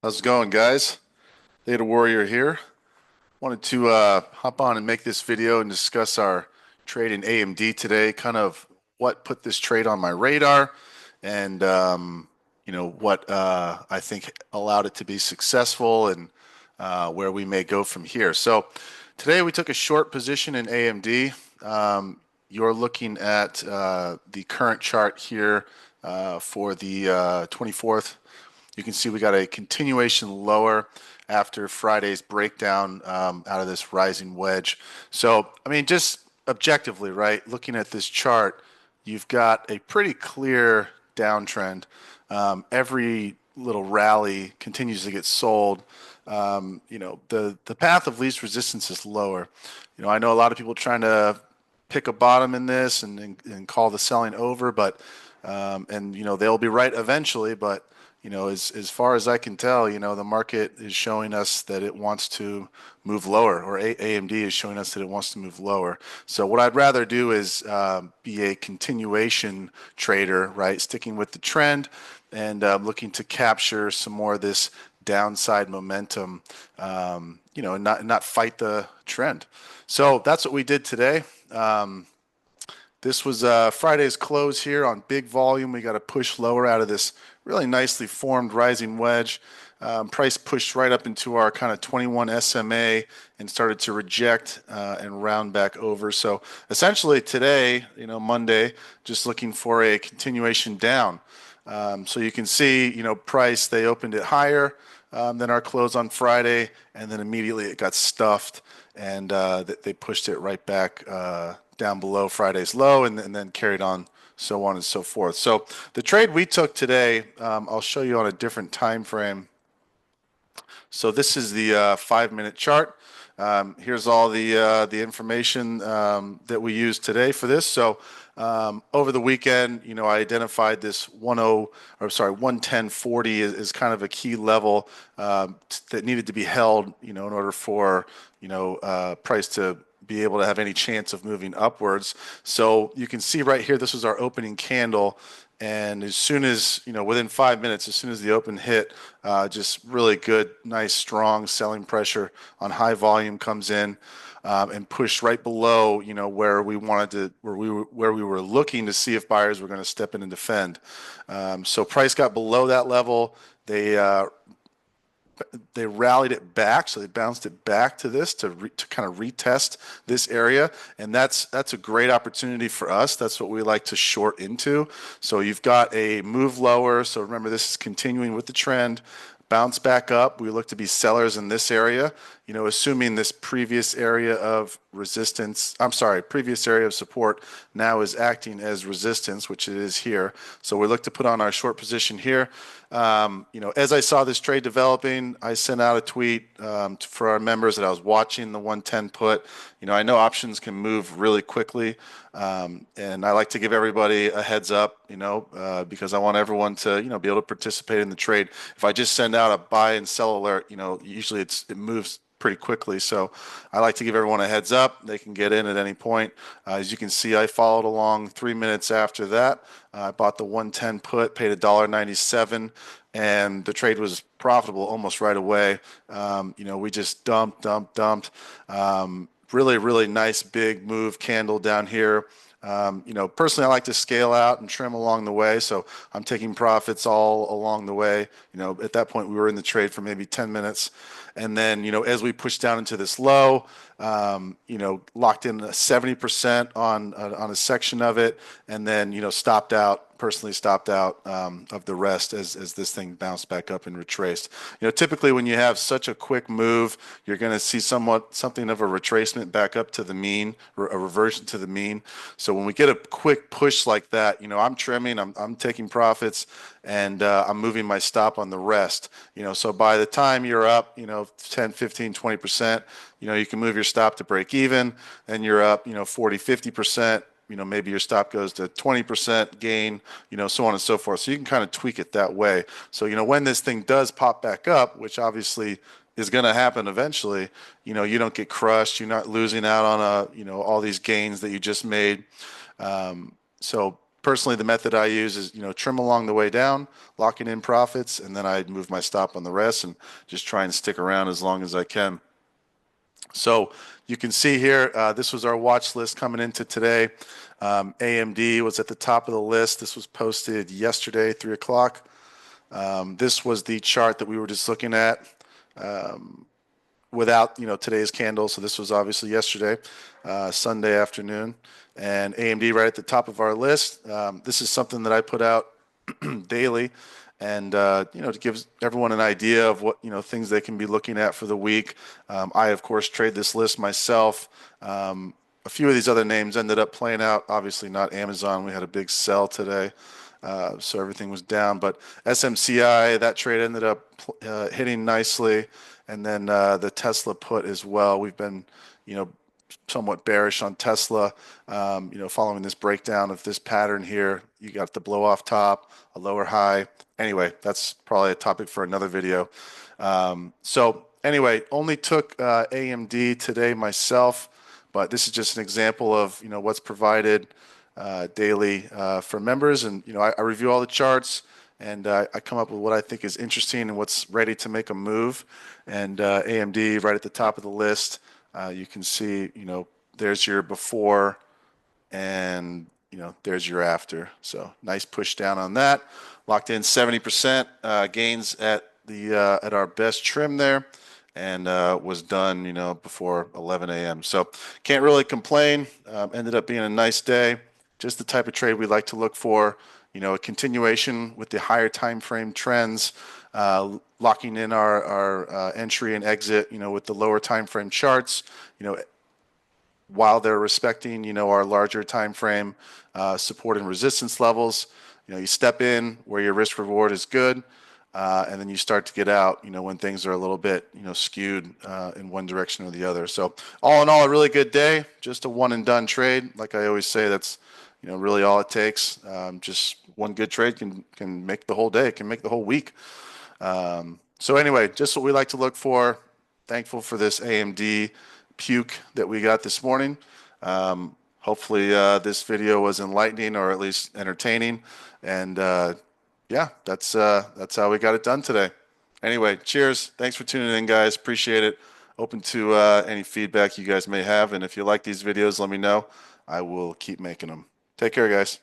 How's it going, guys? Data Warrior here. Wanted to hop on and make this video and discuss our trade in AMD today, kind of what put this trade on my radar and what I think allowed it to be successful and where we may go from here. So today we took a short position in AMD. You're looking at the current chart here for the 24th. You can see we got a continuation lower after Friday's breakdown out of this rising wedge. So, I mean, just objectively, right, looking at this chart, you've got a pretty clear downtrend. Every little rally continues to get sold. The path of least resistance is lower. I know a lot of people trying to pick a bottom in this and call the selling over, but they'll be right eventually, but as far as I can tell, the market is showing us that it wants to move lower, or AMD is showing us that it wants to move lower. So what I'd rather do is be a continuation trader, right? Sticking with the trend and looking to capture some more of this downside momentum, and not fight the trend. So that's what we did today. This was Friday's close here on big volume. We got a push lower out of this really nicely formed rising wedge. Price pushed right up into our kind of 21 SMA and started to reject and round back over. So essentially today, Monday, just looking for a continuation down. So you can see, price, they opened it higher than our close on Friday, and then immediately it got stuffed and they pushed it right back down below Friday's low and then carried on, so on and so forth. So the trade we took today, I'll show you on a different time frame. So this is the 5-minute chart. Here's all the information that we used today for this. So over the weekend, I identified this 110.40 is kind of a key level that needed to be held, in order for price to be able to have any chance of moving upwards. So you can see right here, this was our opening candle. And as soon as, within 5 minutes, as soon as the open hit, just really good, nice, strong selling pressure on high volume comes in and pushed right below, where we were looking to see if buyers were going to step in and defend. So price got below that level. They rallied it back, so they bounced it back to this to kind of retest this area, and that's a great opportunity for us. That's what we like to short into. So you've got a move lower. So remember, this is continuing with the trend. Bounce back up. We look to be sellers in this area, assuming this previous area of previous area of support now is acting as resistance, which it is here. So we look to put on our short position here. As I saw this trade developing, I sent out a tweet for our members that I was watching the 110 put. I know options can move really quickly, and I like to give everybody a heads up, because I want everyone to, be able to participate in the trade. If I just send out a buy and sell alert, usually it moves pretty quickly. So I like to give everyone a heads up. They can get in at any point. As you can see, I followed along 3 minutes after that. I bought the 110 put, paid $1.97, and the trade was profitable almost right away. We just dumped. Really, really nice big move candle down here. Personally, I like to scale out and trim along the way, so I'm taking profits all along the way. At that point, we were in the trade for maybe 10 minutes. And then, as we pushed down into this low, locked in 70% on a section of it, and then, personally stopped out of the rest as this thing bounced back up and retraced. Typically when you have such a quick move, you're going to see something of a retracement back up to the mean, a reversion to the mean. So when we get a quick push like that, I'm trimming, I'm taking profits, and I'm moving my stop on the rest. So by the time you're up, 10, 15, 20%, you can move your stop to break even, and you're up, 40, 50%. Maybe your stop goes to 20% gain, so on and so forth. So you can kind of tweak it that way. So, when this thing does pop back up, which obviously is going to happen eventually, you don't get crushed. You're not losing out on all these gains that you just made. So personally, the method I use is, trim along the way down, locking in profits, and then I move my stop on the rest and just try and stick around as long as I can. So you can see here, this was our watch list coming into today. AMD was at the top of the list. This was posted yesterday, 3 o'clock. This was the chart that we were just looking at without today's candle. So this was obviously yesterday, Sunday afternoon, and AMD right at the top of our list. This is something that I put out daily, and to give everyone an idea of what things they can be looking at for the week. I of course trade this list myself. A few of these other names ended up playing out. Obviously not Amazon. We had a big sell today. So everything was down, but SMCI, that trade ended up hitting nicely, and then the Tesla put as well. We've been, somewhat bearish on Tesla, following this breakdown of this pattern here. You got the blow off top, a lower high. Anyway, that's probably a topic for another video. So anyway, only took AMD today myself, but this is just an example of what's provided daily for members, and I review all the charts, and I come up with what I think is interesting and what's ready to make a move. And AMD right at the top of the list. You can see, there's your before, and there's your after. So nice push down on that. Locked in 70% gains at the at our best trim there, and was done before 11 a.m. So can't really complain. Ended up being a nice day. Just the type of trade we like to look for. A continuation with the higher time frame trends, locking in our entry and exit, with the lower time frame charts, while they're respecting, our larger time frame support and resistance levels. You step in where your risk reward is good, and then you start to get out, when things are a little bit, skewed in one direction or the other. So all in all, a really good day. Just a one and done trade. Like I always say, that's really all it takes. Just one good trade can make the whole day, can make the whole week. So anyway, just what we like to look for. Thankful for this AMD puke that we got this morning. Hopefully this video was enlightening or at least entertaining. And yeah, that's how we got it done today. Anyway, cheers. Thanks for tuning in, guys. Appreciate it. Open to any feedback you guys may have. And if you like these videos, let me know. I will keep making them. Take care, guys.